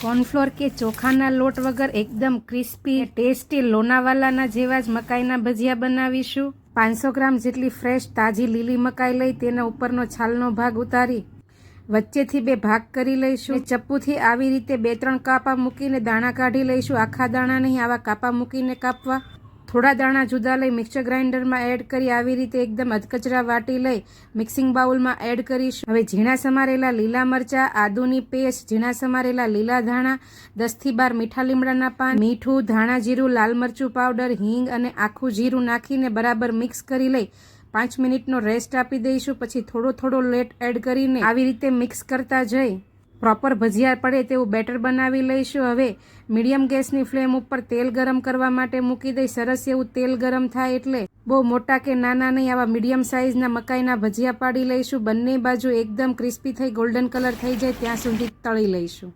Cornflour કે ચોખાના લોટ વગર એકદમ ક્રિસ્પી ટેસ્ટી લોનાવાલાના જેવા જ મકાઈના ભજીયા બનાવીશું। 500 ગ્રામ જેટલી ફ્રેશ તાજી લીલી મકાઈ લઈ તેના ઉપરનો છાલનો ભાગ ઉતારી વચ્ચેથી 2 ભાગ કરી લઈશું। ચપ્પુથી આવી રીતે 2-3 કાપા મૂકીને દાણા કાઢી લઈશું। આખા દાણા નહીં, આવા કાપા મૂકીને કાપવા। થોડા દાણા જુદા લઈ મિક્સર ગ્રાઇન્ડરમાં એડ કરી આવી રીતે એકદમ અધકચરા વાટી લઈ મિક્સિંગ બાઉલમાં એડ કરીશું। હવે ઝીણા સમારેલા લીલા મરચાં, આદુની પેસ્ટ, ઝીણા સમારેલા લીલા ધાણા, 10 થી 12 મીઠા લીમડાના પાન, મીઠું, ધાણા જીરું, લાલ મરચું પાવડર, હિંગ અને આખું જીરું નાખીને બરાબર મિક્સ કરી લઈ 5 મિનિટનો રેસ્ટ આપી દઈશું। પછી થોડો લોટ એડ કરીને આવી રીતે મિક્સ કરતા જઈ પ્રોપર ભજીયા પડે તેવું બેટર બનાવી લઈશું। હવે મીડિયમ ગેસની ફ્લેમ ઉપર તેલ ગરમ કરવા માટે મૂકી દઈ સરસ એવું તેલ ગરમ થાય એટલે બહુ મોટા કે નાના નહીં, આવા મીડિયમ સાઇઝના મકાઈના ભજીયા પાડી લઈશું। બંને બાજુ એકદમ ક્રિસ્પી થઈ ગોલ્ડન કલર થઈ જાય ત્યાં સુધી તળી લઈશું।